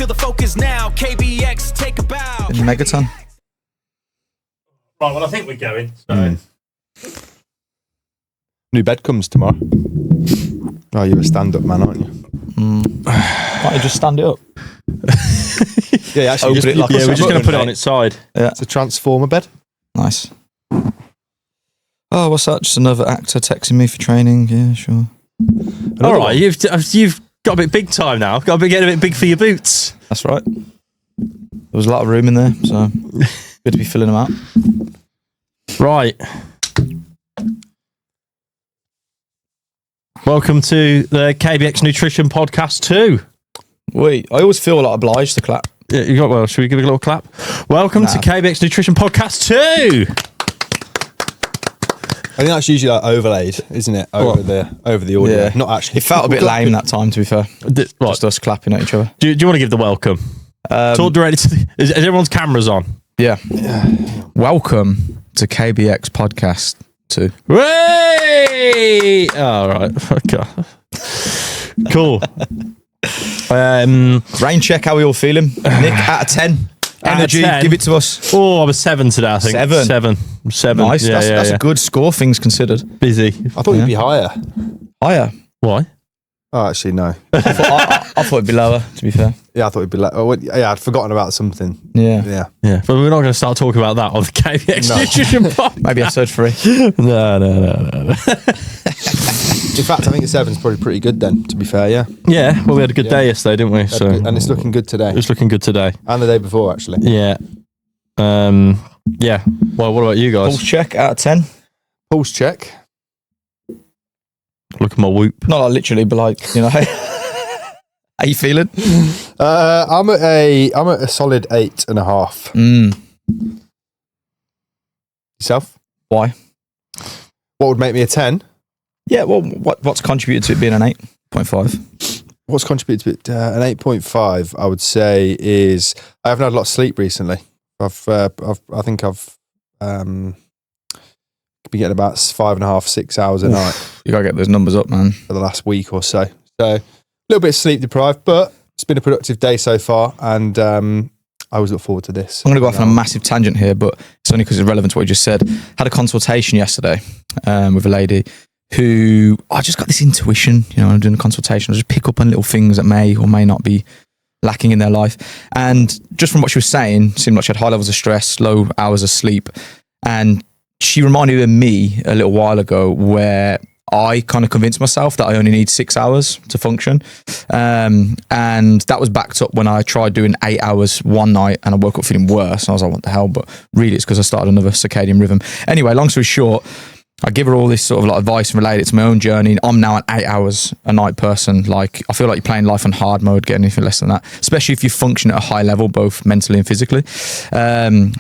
feel the focus now. KBX, take a bow. In the Megaton. Right, well, I think we're going. So. New bed comes tomorrow. Oh, you're a stand-up man, aren't you? Can't you just stand it up? Yeah, actually, Open it like Yeah, we're just going to put it on its side. Yeah. It's a transformer bed. Nice. Oh, what's that? Just another actor texting me for training. Yeah, sure. All right, you've got a bit big time now. Got to get a bit big for your boots. That's right. There was a lot of room in there, so good to be filling them out. Right. Welcome to the KBX Nutrition Podcast 2. Wait, I always feel like obliged to clap. Yeah, you got well. Should we give it a little clap? Welcome to KBX Nutrition Podcast 2. I think that's usually like overlaid, isn't it? Over the audio. Yeah. Not actually. It felt a bit lame that time, to be fair. Just us clapping at each other. Do you want to give the welcome? Talk directly to is everyone's cameras on? Yeah. Welcome to KBX Podcast 2. Way! All right. Okay. Cool. Rain check, how we all feeling? Nick, out of 10. Energy, 10. give it to us. Oh, I was 7 today, I think. 7. Nice. Yeah, that's a good score, things considered. Busy. I thought you'd be higher. Higher. Why? Oh, actually, no. I thought it'd be lower, to be fair. Yeah, I thought it'd be like. Oh, yeah, I'd forgotten about something. Yeah. Yeah, but we're not going to start talking about that on the KBX No. Nutrition Pod. Maybe episode 3. No. In fact, I think a 7's probably pretty good then, to be fair, yeah. Yeah, well, we had a good day yesterday, didn't we? So And it's looking good today. it's looking good today. And the day before, actually. Yeah. Yeah. Well, what about you guys? Pulse check, out of 10. Pulse check. Look at my whoop. Not like literally, but like, you know. How you feeling? I'm at a solid 8.5. Yourself? Why? What would make me a 10? Yeah, well, what's contributed to it being an 8.5? What's contributed to it? An 8.5, I would say, is I haven't had a lot of sleep recently. I think I've been getting about 5.5, 6 hours a night You gotta get those numbers up, man. for the last week or so. So a little bit sleep deprived, but it's been a productive day so far, and I always look forward to this. I'm going to go off on a massive tangent here, but it's only because it's relevant to what you just said. Had a consultation yesterday with a lady who I just got this intuition, when I'm doing a consultation, I just pick up on little things that may or may not be lacking in their life. And just from what she was saying, seemed like she had high levels of stress, low hours of sleep. And she reminded me a little while ago where I kind of convinced myself that I only need 6 hours to function. And that was backed up when I tried doing 8 hours one night and I woke up feeling worse. And I was like, what the hell? But really it's because I started another circadian rhythm. Anyway, long story short, I give her all this sort of like advice and relate it to my own journey. I'm now an 8 hours a night person. Like, I feel like you're playing life on hard mode, getting anything less than that, especially if you function at a high level, both mentally and physically.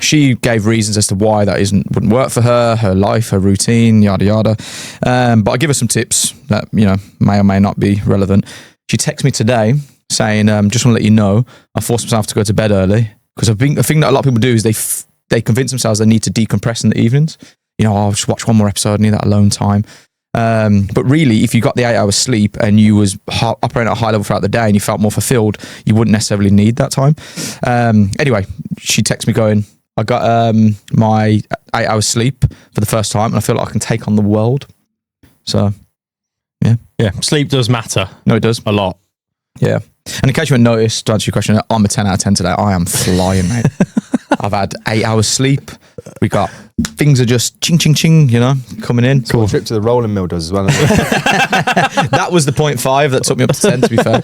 She gave reasons as to why that wouldn't work for her life, her routine, yada, yada. But I give her some tips that, may or may not be relevant. She texted me today saying, just want to let you know, I forced myself to go to bed early because I think the thing that a lot of people do is they convince themselves they need to decompress in the evenings. I'll just watch one more episode, I need that alone time. But really, if you got the 8 hours sleep and you was operating at a high level throughout the day and you felt more fulfilled, you wouldn't necessarily need that time. Anyway, she texted me going, I got my 8 hours sleep for the first time and I feel like I can take on the world. So, yeah. Yeah, sleep does matter. No, it does. A lot. Yeah. And in case you haven't noticed, to answer your question, I'm a 10 out of 10 today. I am flying, mate. I've had 8 hours sleep. We got things are just ching, ching, ching, coming in. Cool. Trip to the rolling mill does as well. That was the 0.5 that took me up to 10, to be fair.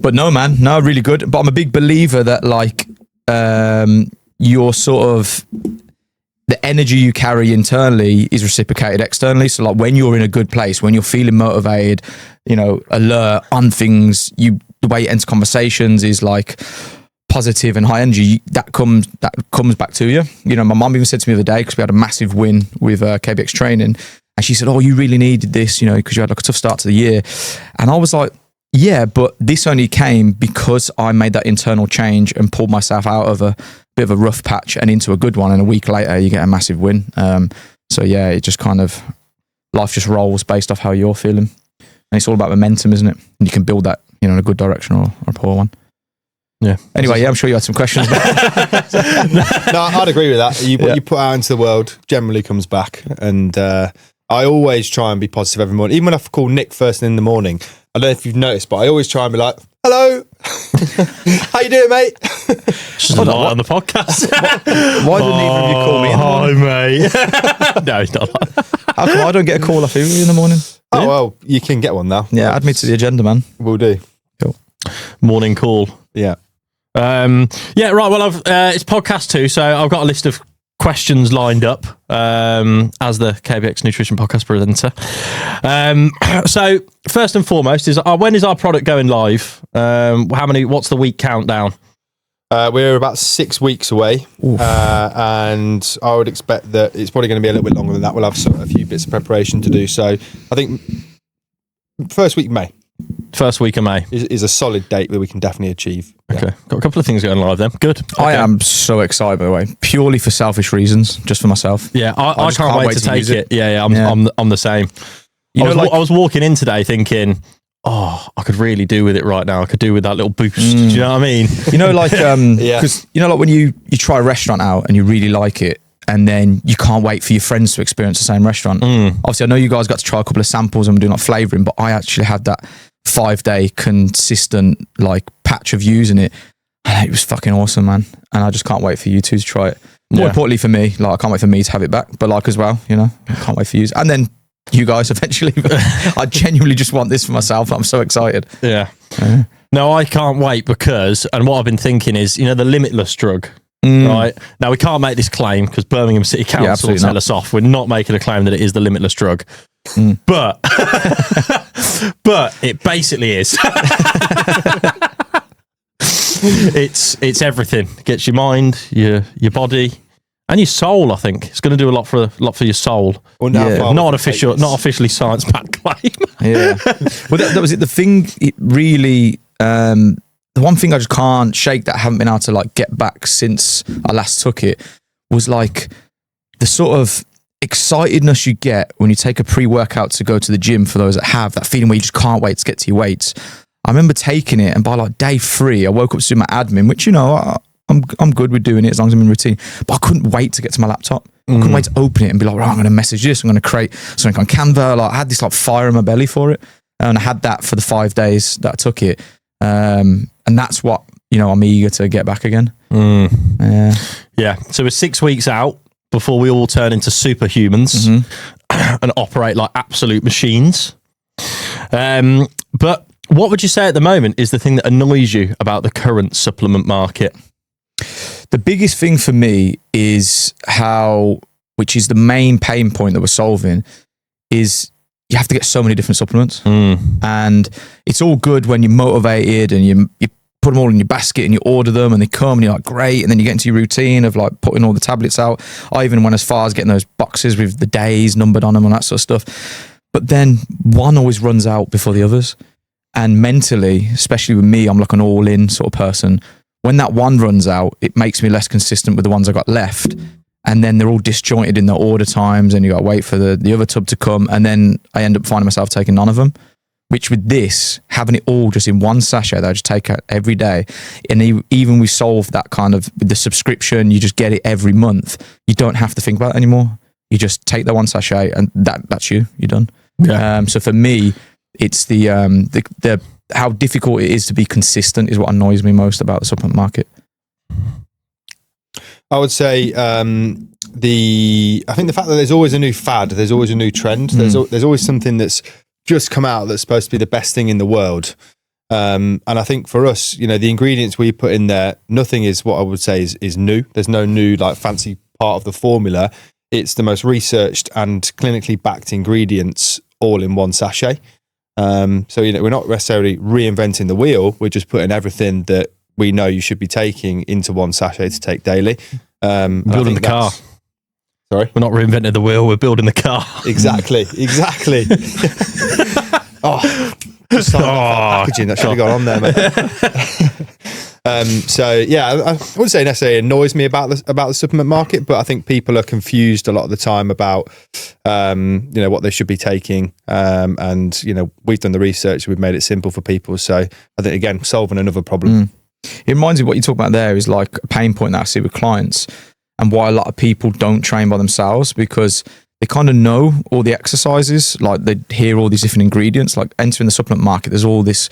But no, man, no, really good. But I'm a big believer that like your sort of the energy you carry internally is reciprocated externally. So like when you're in a good place, when you're feeling motivated, alert on things, the way you enter conversations is like positive and high energy, that comes back to you. My mum even said to me the other day, because we had a massive win with KBX training, and she said, oh, you really needed this, because you had like a tough start to the year. And I was like, yeah, but this only came because I made that internal change and pulled myself out of a bit of a rough patch and into a good one, and a week later you get a massive win. So yeah, it just kind of, life just rolls based off how you're feeling. And it's all about momentum, isn't it? And you can build that in a good direction or a poor one. Yeah. Anyway, I'm sure you had some questions. No, I'd agree with that. What you put out into the world generally comes back. And I always try and be positive every morning. Even when I call Nick first thing in the morning, I don't know if you've noticed, but I always try and be like, hello, how you doing, mate? Just on the podcast. Why didn't either of you call me in the morning? Hi, mate. No, it's not. How come I don't get a call off you in the morning? Oh, well, you can get one now. Yeah, add me to the agenda, man. We'll do. Cool. Morning call. Yeah. Yeah, right. Well, it's podcast 2, so I've got a list of questions lined up as the KBX Nutrition Podcast presenter. So first and foremost is when is our product going live? What's the week countdown? We're about 6 weeks away, and I would expect that it's probably going to be a little bit longer than that. We'll have a few bits of preparation to do. So I think first week of May. First week of May is a solid date that we can definitely achieve. Okay, got a couple of things going live then. Good. Okay. I am so excited, by the way, purely for selfish reasons, just for myself. Yeah, I just can't wait to take it. Yeah, I'm the same. I was walking in today thinking, oh, I could really do with it right now. I could do with that little boost. Do you know what I mean? Because like when you try a restaurant out and you really like it, and then you can't wait for your friends to experience the same restaurant. Obviously, I know you guys got to try a couple of samples and we're doing like flavouring, but I actually had that 5-day consistent like patch of using it. And it was fucking awesome, man. And I just can't wait for you two to try it. More importantly for me, like I can't wait for me to have it back, but like as well, I can't wait for you. And then you guys eventually. I genuinely just want this for myself. I'm so excited. Yeah. No, I can't wait because, and what I've been thinking is, the Limitless drug. Right now, we can't make this claim because Birmingham City Council will tell us off. We're not making a claim that it is the Limitless drug, but it basically is. It's everything. It gets your mind, your body, and your soul. I think it's going to do a lot for your soul. Not officially science-backed claim. Yeah. Well, that was it. The thing. It really. The one thing I just can't shake that I haven't been able to like get back since I last took it was like the sort of excitedness you get when you take a pre-workout to go to the gym, for those that have that feeling where you just can't wait to get to your weights. I remember taking it, and by like day 3, I woke up to do my admin, which, I'm good with doing it as long as I'm in routine, but I couldn't wait to get to my laptop. I couldn't wait to open it and be like, right, I'm going to message this, I'm going to create something on Canva. Like I had this like fire in my belly for it, and I had that for the 5 days that I took it. And that's what, I'm eager to get back again. Yeah. So we're 6 weeks out before we all turn into superhumans and operate like absolute machines. But what would you say at the moment is the thing that annoys you about the current supplement market? The biggest thing for me is which is the main pain point that we're solving, is you have to get so many different supplements. And it's all good when you're motivated and you put them all in your basket and you order them and they come and you're like, great. And then you get into your routine of like putting all the tablets out. I even went as far as getting those boxes with the days numbered on them and that sort of stuff. But then one always runs out before the others. And mentally, especially with me, I'm like an all-in sort of person. When that one runs out, it makes me less consistent with the ones I got left. And then they're all disjointed in their order times and you got to wait for the other tub to come. And then I end up finding myself taking none of them, which with this, having it all just in one sachet that I just take out every day. And even we solved that kind of, with the subscription, you just get it every month. You don't have to think about it anymore. You just take that one sachet and that's you're done. Yeah. So for me, it's the how difficult it is to be consistent is what annoys me most about the supplement market. I would say I think the fact that there's always a new fad, there's always a new trend, there's always something that's just come out that's supposed to be the best thing in the world. And I think for us, the ingredients we put in there, nothing is what I would say is new. There's no new like fancy part of the formula. It's the most researched and clinically backed ingredients all in one sachet. So we're not necessarily reinventing the wheel. We're just putting everything that we know you should be taking into one sachet to take daily. Building the car. Sorry? We're not reinventing the wheel, we're building the car. Exactly. Packaging, that should have gone on there, mate. So yeah, I wouldn't say necessarily annoys me about the supplement market, but I think people are confused a lot of the time about what they should be taking, and we've done the research, we've made it simple for people. So I think again, solving another problem. It reminds me of what you talk about there is like a pain point that I see with clients, and why a lot of people don't train by themselves, because they kind of know all the exercises, like they hear all these different ingredients. Like entering the supplement market, there's all this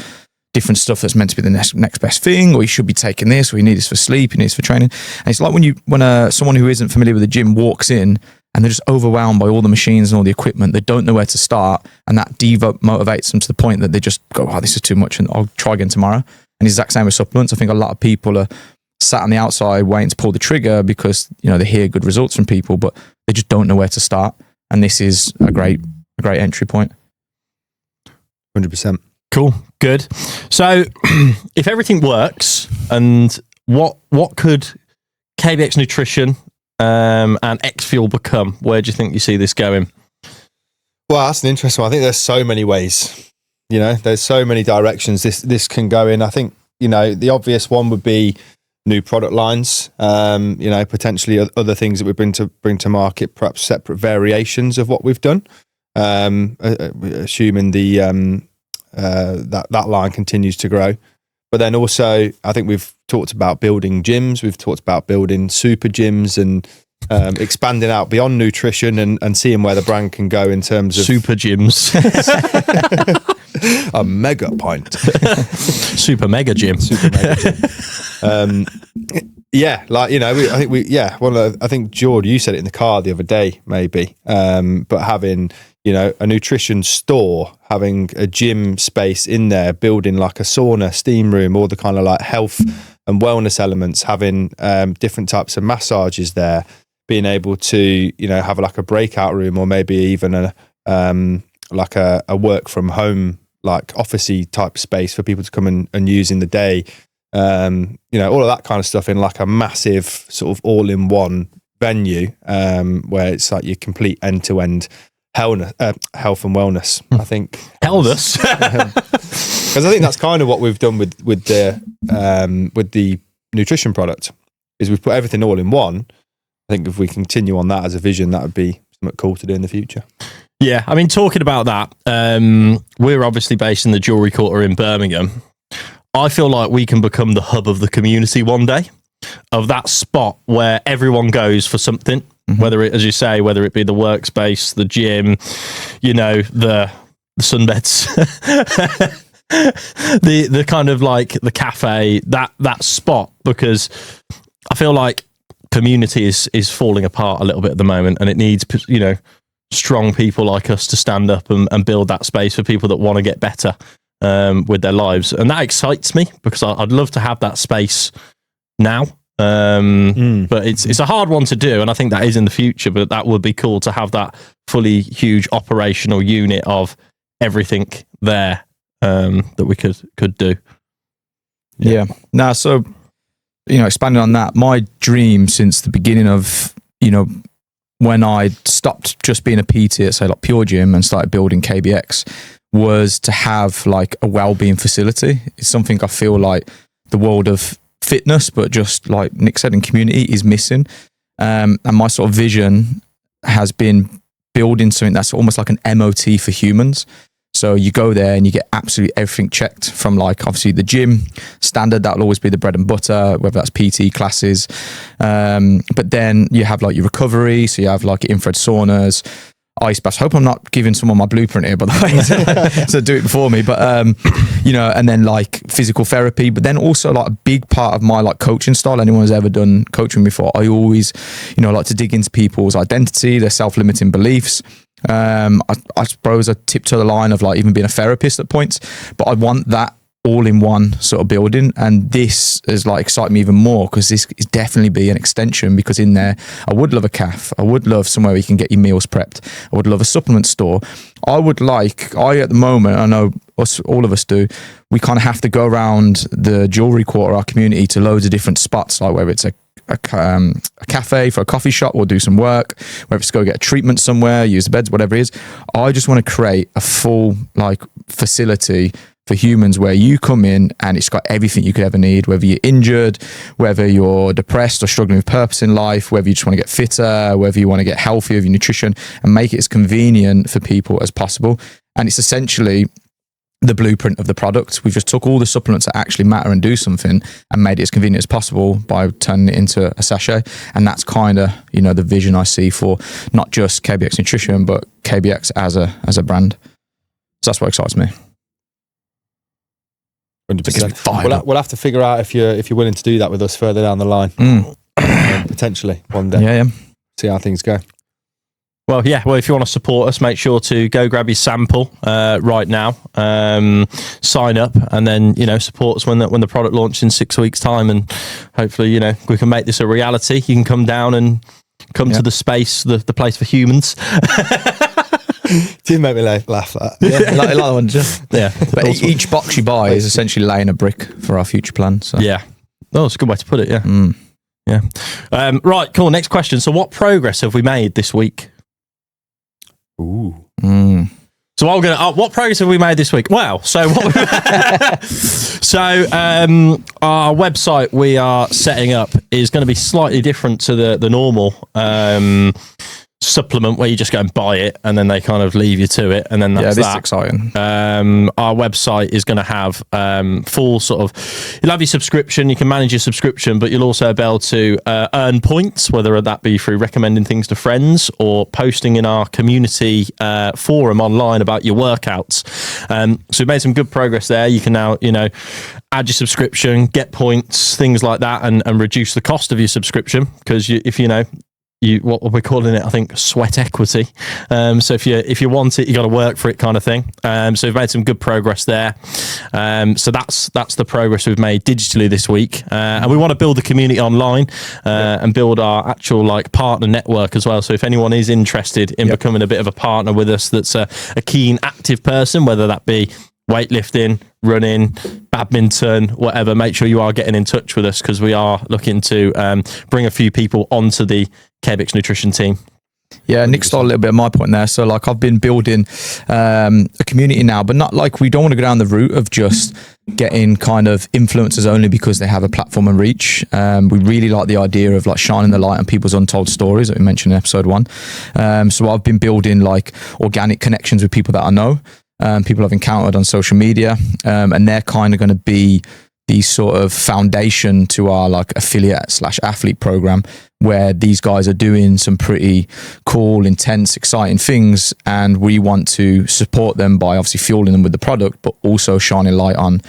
different stuff that's meant to be the next best thing, or you should be taking this, or you need this for sleep, you need this for training. And it's like when someone who isn't familiar with the gym walks in and they're just overwhelmed by all the machines and all the equipment, they don't know where to start, and that demotivates them to the point that they just go, oh, this is too much, and I'll try again tomorrow. And it's the exact same with supplements. I think a lot of people are sat on the outside waiting to pull the trigger because they hear good results from people, but they just don't know where to start. And this is a great entry point. 100%. Cool, good. So, if everything works, and what could KBX Nutrition and X Fuel become? Where do you think you see this going? Well, that's an interesting one. I think there's so many ways. There's so many directions this can go in. I think the obvious one would be new product lines. Potentially other things that we bring to market, perhaps separate variations of what we've done. Assuming that line continues to grow. But then also, I think we've talked about building gyms, we've talked about building super gyms, and expanding out beyond nutrition and seeing where the brand can go in terms of super gyms. A mega pint. Super mega gym. Super mega gym. I think George, you said it in the car the other day, maybe, but having a nutrition store, having a gym space in there, building like a sauna, steam room, all the kind of like health and wellness elements, having different types of massages there, being able to have like a breakout room, or maybe even a work from home, like officey type space for people to come and use in the day. All of that kind of stuff in like a massive sort of all-in-one venue, where it's like your complete end-to-end health and wellness. I think wellness, because I think that's kind of what we've done with the nutrition product, is we've put everything all in one. I think if we continue on that as a vision, that would be something cool to do in the future. Yeah, I mean, talking about that, we're obviously based in the Jewellery Quarter in Birmingham. I feel like we can become the hub of the community one day, of that spot where everyone goes for something, whether it, as you say, whether it be the workspace, the gym, the sunbeds, the kind of like the cafe, that spot, because I feel like community is falling apart a little bit at the moment, and it needs strong people like us to stand up and build that space for people that want to get better with their lives. And that excites me, because I'd love to have that space now. But it's a hard one to do, and I think that is in the future, but that would be cool to have that fully huge operational unit of everything there that we could do. Yeah. Now, so expanding on that, my dream since the beginning of when I stopped just being a PT at, say, like Pure Gym, and started building KBX, was to have like a well-being facility. It's something I feel like the world of fitness, but just like Nick said, in community, is missing. And my sort of vision has been building something that's almost like an MOT for humans. So you go there and you get absolutely everything checked, from like obviously the gym standard, that'll always be the bread and butter, whether that's PT classes. But then you have like your recovery. So you have like infrared saunas, ice baths. Hope I'm not giving someone my blueprint here, by the way. So do it before me. But, and then like physical therapy, but then also like a big part of my like coaching style. Anyone who's ever done coaching before, I always, like to dig into people's identity, their self-limiting beliefs. I suppose I tiptoe the line of like even being a therapist at points, but I want that all in one sort of building. And this is like excited me even more, because this is definitely be an extension, because in there I would love a cafe, I would love somewhere where you can get your meals prepped, I would love a supplement store. I at the moment, I know all of us do, we kind of have to go around the Jewellery Quarter, our community, to loads of different spots, like whether it's a cafe for a coffee shop, or do some work, whether it's go get a treatment somewhere, use the beds, whatever it is. I just want to create a full like facility for humans, where you come in and it's got everything you could ever need, whether you're injured, whether you're depressed or struggling with purpose in life, whether you just want to get fitter, whether you want to get healthier with your nutrition, and make it as convenient for people as possible. And it's essentially the blueprint of the product. We've just took all the supplements that actually matter and do something and made it as convenient as possible by turning it into a sachet. And that's kind of, the vision I see for not just KBX Nutrition, but KBX as a brand. So that's what excites me. 100%. We'll have to figure out if you're willing to do that with us further down the line. Potentially one day. Yeah. See how things go. Well, if you want to support us, make sure to go grab your sample right now, sign up, and then, support us when the product launches in 6 weeks' time. And hopefully, we can make this a reality. You can come down and come to the space, the place for humans. Did make me laugh that. Yeah, like that one, yeah. But each box you buy is essentially laying a brick for our future plan. So. Yeah. Oh, it's a good way to put it, yeah. Yeah. Right, cool. Next question. So what progress have we made this week? Ooh. So what progress have we made this week? Wow. So our website we are setting up is going to be slightly different to the normal supplement where you just go and buy it and then they kind of leave you to it, and then that's this is exciting. Our website is going to have full sort of, you'll have your subscription, you can manage your subscription, but you'll also be able to earn points, whether that be through recommending things to friends or posting in our community forum online about your workouts. So we've made some good progress there. You can now add your subscription, get points, things like that, and reduce the cost of your subscription, because if what we're calling it, I think, sweat equity. So if you want it, you got to work for it, kind of thing. So we've made some good progress there. So that's the progress we've made digitally this week. And we want to build the community online and build our actual partner network as well. So if anyone is interested in becoming a bit of a partner with us, that's a keen, active person, whether that be weightlifting, running, badminton, whatever, make sure you are getting in touch with us, because we are looking to bring a few people onto the KBX Nutrition team. Yeah, Nick stole a little bit of my point there. So I've been building a community now, but not we don't want to go down the route of just getting kind of influencers only because they have a platform and reach. We really like the idea of shining the light on people's untold stories that we mentioned in episode 1. So I've been building organic connections with people that I know. People I've encountered on social media, and they're kind of going to be the sort of foundation to our affiliate/athlete program, where these guys are doing some pretty cool, intense, exciting things, and we want to support them by obviously fueling them with the product, but also shining light on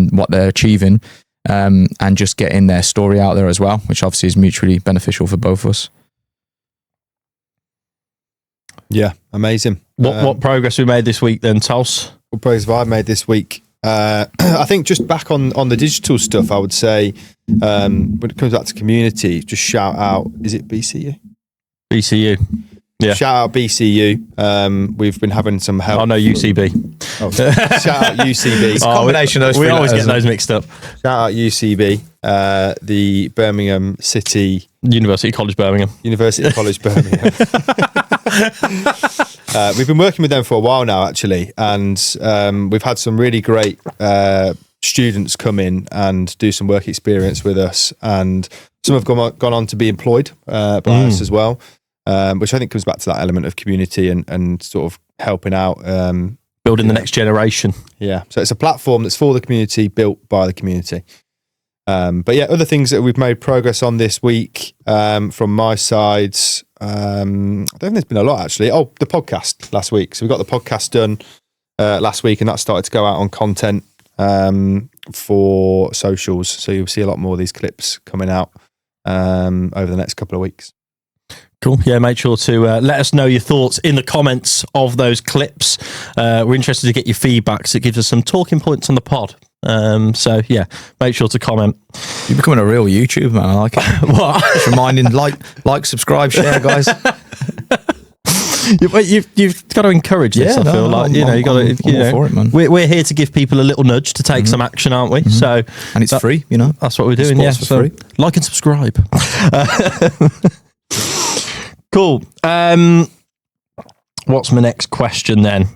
what they're achieving, and just getting their story out there as well, which obviously is mutually beneficial for both of us. Yeah, amazing. What progress we made this week then, Tos? What progress have I made this week? I think just back on the digital stuff, I would say when it comes back to community, just shout out, is it BCU? BCU. Yeah. Shout out BCU. We've been having some help. Oh, no, UCB. Shout out UCB. It's a combination of those. We always get those mixed up. Shout out UCB, the Birmingham City University College Birmingham. University College Birmingham. We've been working with them for a while now, actually, and we've had some really great students come in and do some work experience with us, and some have gone on to be employed by us as well, which I think comes back to that element of community and sort of helping out. Building the next generation. Yeah, so it's a platform that's for the community, built by the community. But yeah, other things that we've made progress on this week from my side. I don't think there's been a lot, actually. Oh, the podcast last week. So we got the podcast done last week, and that started to go out on content for socials. So you'll see a lot more of these clips coming out over the next couple of weeks. Cool. Yeah, make sure to let us know your thoughts in the comments of those clips. We're interested to get your feedback, so it gives us some talking points on the pod. So yeah, make sure to comment. You're becoming a real YouTube man. I like it. What? Just reminding, like, subscribe, share, guys. You've got to encourage this. I feel like you got to. I'm all for it, man. We're here to give people a little nudge to take some action, aren't we? So, and it's free. That's what we're doing. Yeah, for free. Like and subscribe. Cool. What's my next question then?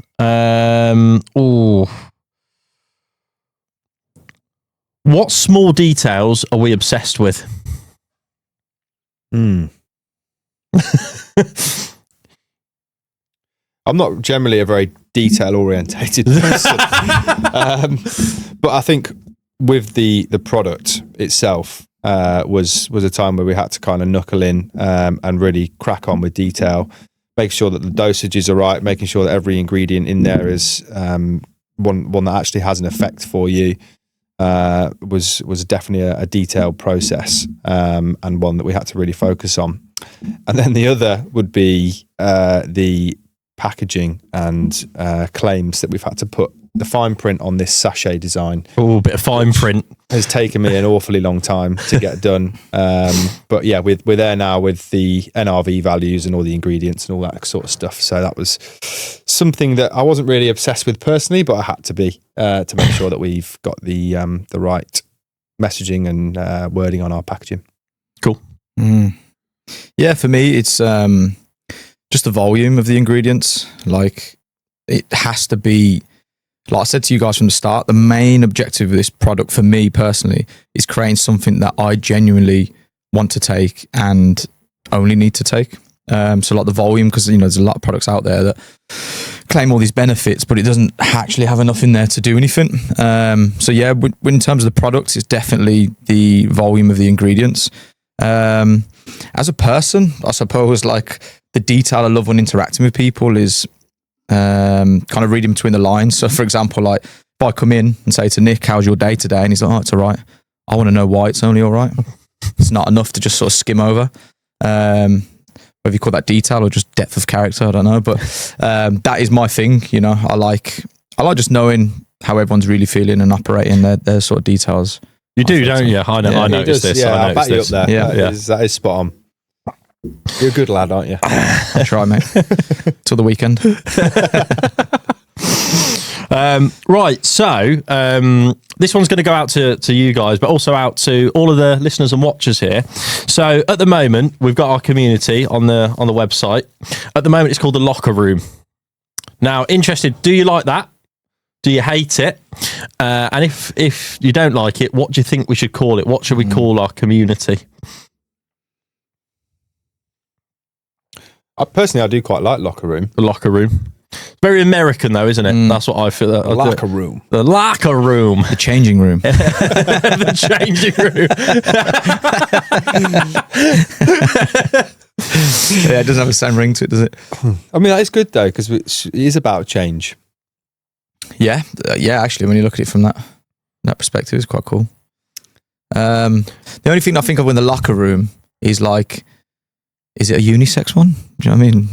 What small details are we obsessed with? I'm not generally a very detail orientated person, but I think with the product itself was a time where we had to kind of knuckle in and really crack on with detail, make sure that the dosages are right, making sure that every ingredient in there is one that actually has an effect for you. Was definitely a detailed process and one that we had to really focus on. And then the other would be the packaging and claims that we've had to put the fine print on this sachet design. Oh, a bit of fine print. Has taken me an awfully long time to get done. But yeah, we're there now with the NRV values and all the ingredients and all that sort of stuff. So that was something that I wasn't really obsessed with personally, but I had to be to make sure that we've got the right messaging and wording on our packaging. Cool. Yeah, for me, it's just the volume of the ingredients. Like, it has to be, like I said to you guys from the start, the main objective of this product for me personally is creating something that I genuinely want to take and only need to take. So like the volume, because there's a lot of products out there that claim all these benefits, but it doesn't actually have enough in there to do anything. So yeah, in terms of the products, it's definitely the volume of the ingredients. As a person, I suppose, like, the detail I love when interacting with people is kind of reading between the lines. So for example, like, if I come in and say to Nick, how's your day today? And he's like, oh, it's all right. I want to know why it's only all right. It's not enough to just sort of skim over. Whether you call that detail or just depth of character, I don't know. But that is my thing. I like just knowing how everyone's really feeling and operating their sort of details. You do, don't you? I know. Yeah, I noticed this. Yeah, I I'll back noticed you up this. there. Yeah. That is spot on. You're a good lad, aren't you? I try, mate. Till the weekend. Right, so this one's going to go out to you guys, but also out to all of the listeners and watchers here. So at the moment, we've got our community on the website. At the moment, it's called the Locker Room. Now, interested, do you like that? Do you hate it? And if you don't like it, what do you think we should call it? What should we call our community? Personally, I do quite like Locker Room. The Locker Room. Very American, though, isn't it? That's what I feel. Locker Room. The Locker Room. The changing room. The changing room. Yeah, it doesn't have the same ring to it, does it? I mean, it's good though, because it is about change. Yeah, actually, when you look at it from that perspective, it's quite cool. The only thing I think of in the Locker Room is like, is it a unisex one? Do you know what I mean?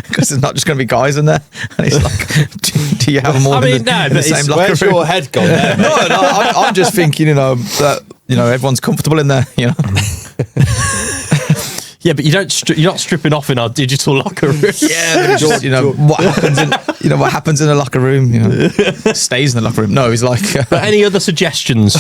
Because there's not just going to be guys in there. And it's like, do you have them all in the same locker Where's room? your head gone there? No, I'm just thinking, that everyone's comfortable in there. Yeah, but you're not stripping off in our digital locker room. Yeah, but it's just, what happens in a locker room, stays in the locker room. No, it's like. But any other suggestions?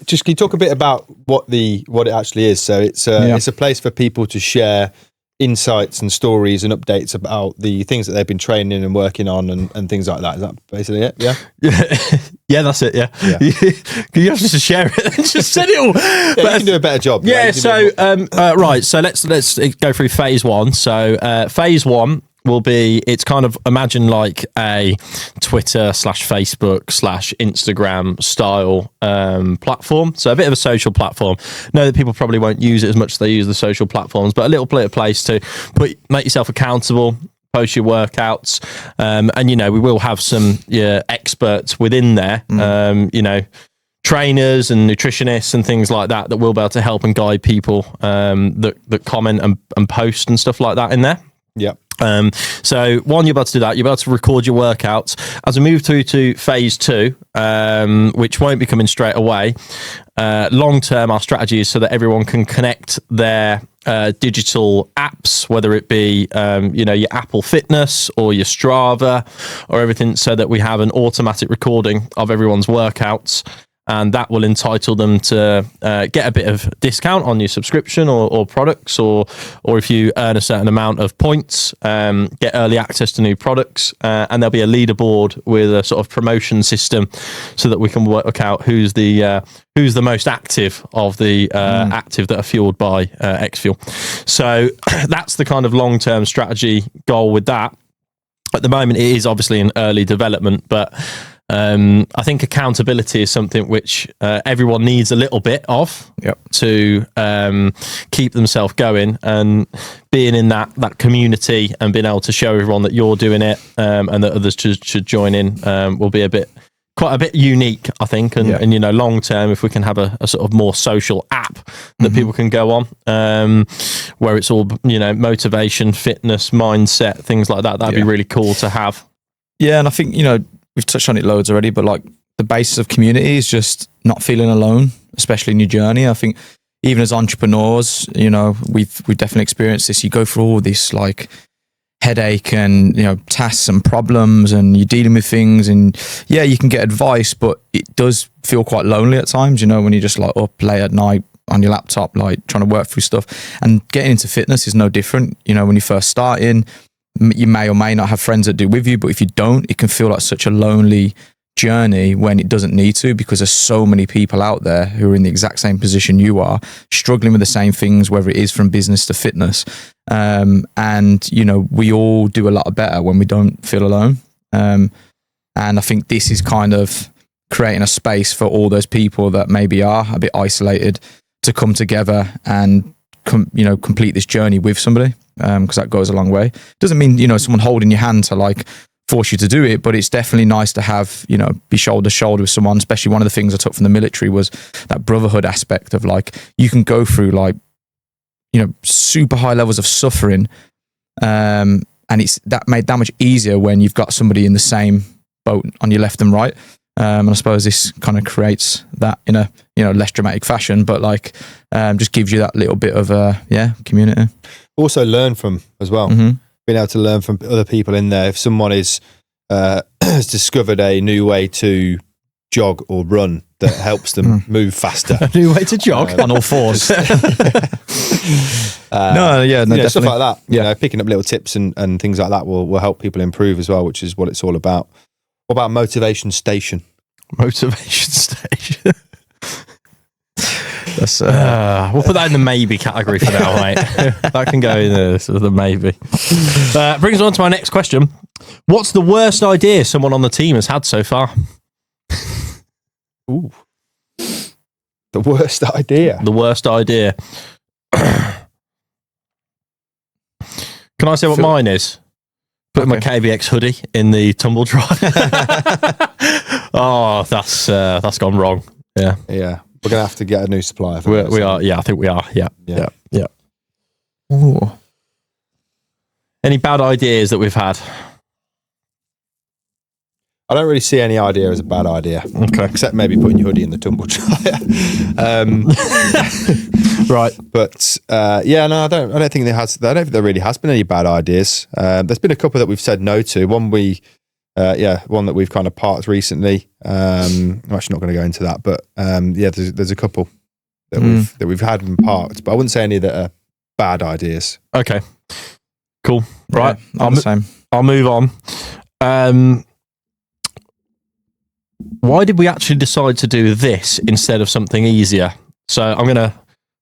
Just can you talk a bit about what it actually is? So it's a place for people to share insights and stories and updates about the things that they've been training and working on and things like that. Is that basically it? Yeah. Yeah, that's it. Yeah. You have to share it and just said it all. Yeah, But you can do a better job. yeah. Right? So right. So let's go through phase one. So phase one will be, it's kind of, imagine like a Twitter / Facebook / Instagram style platform. So a bit of a social platform. Know that people probably won't use it as much as they use the social platforms, but a little bit of place to make yourself accountable, post your workouts, and we will have some experts within there. Trainers and nutritionists and things like that will be able to help and guide people that comment and post and stuff like that in there. Yeah. So one, you're about to do that. You're about to record your workouts. As we move through to phase two, which won't be coming straight away, long term, our strategy is so that everyone can connect their digital apps, whether it be your Apple Fitness or your Strava or everything, so that we have an automatic recording of everyone's workouts. and that will entitle them to get a bit of discount on your subscription or products, or if you earn a certain amount of points, get early access to new products, and there'll be a leaderboard with a sort of promotion system so that we can work out who's the most active of the active that are fueled by X-Fuel. So that's the kind of long-term strategy goal with that. At the moment, it is obviously in early development, but I think accountability is something which everyone needs a little bit of to keep themselves going, and being in that community and being able to show everyone that you're doing it and that others should join in will be quite a bit unique, I think. And you know, long term, if we can have a sort of more social app that people can go on, where it's all, you know, motivation, fitness, mindset, things like that, that'd be really cool to have. Yeah, and I think, you know, we've touched on it loads already, but like the basis of community is just not feeling alone, especially in your journey. I think even as entrepreneurs, you know, we've definitely experienced this. You go through all this like headache and, you know, tasks and problems, and you're dealing with things, and yeah, you can get advice, but it does feel quite lonely at times, you know, when you're just like up late at night on your laptop, like trying to work through stuff. And getting into fitness is no different. You know, when you first start in, you may or may not have friends that do with you, but if you don't, it can feel like such a lonely journey when it doesn't need to, because there's so many people out there who are in the exact same position you are, struggling with the same things, whether it is from business to fitness. And, you know, we all do a lot better when we don't feel alone. And I think this is kind of creating a space for all those people that maybe are a bit isolated to come together and complete this journey with somebody, because that goes a long way. Doesn't mean, you know, someone holding your hand to like force you to do it, but it's definitely nice to have, you know, be shoulder to shoulder with someone. Especially one of the things I took from the military was that brotherhood aspect of like, you can go through like, you know, super high levels of suffering, and it's that made that much easier when you've got somebody in the same boat on your left and right. And I suppose this kind of creates that in a, you know, less dramatic fashion, but like just gives you that little bit of community. Also learn from as well. Mm-hmm. Being able to learn from other people in there. If someone has discovered a new way to jog or run that helps them move faster, a new way to jog on all fours. Stuff like that. You know, picking up little tips and things like that will help people improve as well, which is what it's all about. What about Motivation Station? Motivation Station. That's, we'll put that in the maybe category for now, mate. That can go in the maybe. Brings us on to my next question. What's the worst idea someone on the team has had so far? Ooh. The worst idea? The worst idea. Can I say what mine is? Putting my KBX hoodie in the tumble dryer. Oh, that's gone wrong. Yeah. Yeah. We're going to have to get a new supplier. We are. Yeah, I think we are. Yeah. Ooh. Any bad ideas that we've had? I don't really see any idea as a bad idea. Okay. Except maybe putting your hoodie in the tumble dryer. Right. But no, I don't think there really has been any bad ideas. There's been a couple that we've said no to. One that we've kind of parked recently. I'm actually not going to go into that, but there's a couple that we've had and parked, but I wouldn't say any that are bad ideas. Okay. Cool. Right. Yeah, I'll move on. Why did we actually decide to do this instead of something easier? So I'm going to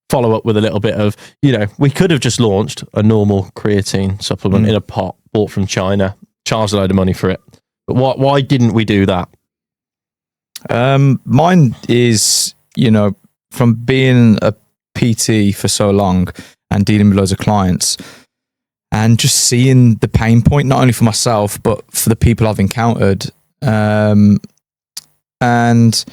follow up with a little bit of, you know, we could have just launched a normal creatine supplement in a pot bought from China, charged a load of money for it. But why didn't we do that? Mine is, you know, from being a PT for so long and dealing with loads of clients and just seeing the pain point, not only for myself, but for the people I've encountered. And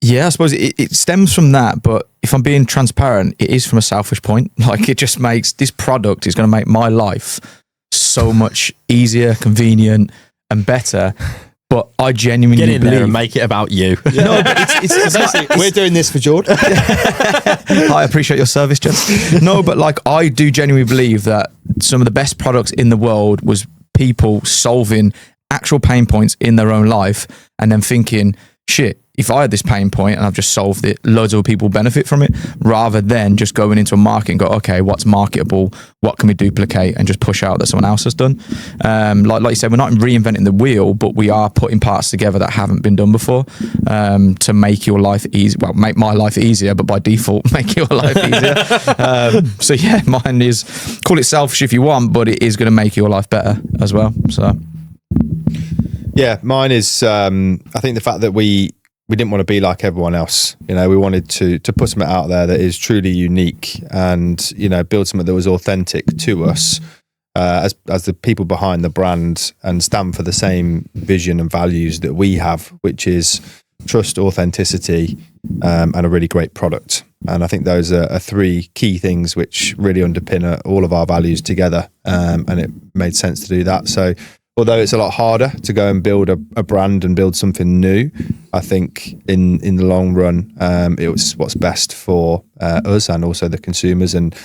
yeah, I suppose it stems from that. But if I'm being transparent, it is from a selfish point. Like, it just makes this product is going to make my life so much easier, convenient, and better. But I genuinely get in there and make it about you. Yeah. No, but it's we're doing this for Jordan. I appreciate your service, Jess. No, but like, I do genuinely believe that some of the best products in the world was people solving actual pain points in their own life and then thinking, shit, if I had this pain point and I've just solved it, loads of other people benefit from it, rather than just going into a market and go, okay, what's marketable? What can we duplicate and just push out that someone else has done? Like you said, we're not reinventing the wheel, but we are putting parts together that haven't been done before, to make your life easy. Well, make my life easier, but by default, make your life easier. So yeah, mine is, call it selfish if you want, but it is going to make your life better as well. So yeah, mine is, I think the fact that we didn't want to be like everyone else. You know, we wanted to put something out there that is truly unique and, you know, build something that was authentic to us, as the people behind the brand, and stand for the same vision and values that we have, which is trust, authenticity, and a really great product. And I think those are three key things which really underpin all of our values together. And it made sense to do that. So although it's a lot harder to go and build a brand and build something new, I think in the long run, it was what's best for us and also the consumers. And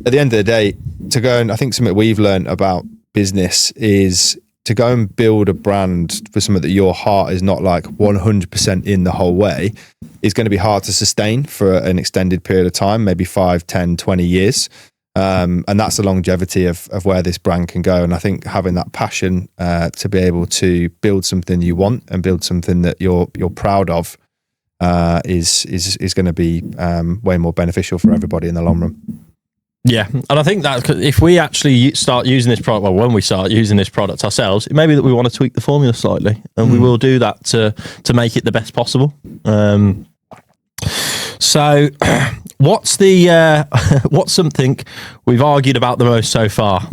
at the end of the day, to go and, I think something we've learned about business is to go and build a brand for something that your heart is not like 100% in the whole way is going to be hard to sustain for an extended period of time, maybe 5, 10, 20 years. And that's the longevity of where this brand can go. And I think having that passion to be able to build something you want and build something that you're proud of is going to be way more beneficial for everybody in the long run. Yeah, and I think that if we actually start using this product, well, when we start using this product ourselves, it may be that we want to tweak the formula slightly, and we will do that to make it the best possible. So, what's something we've argued about the most so far?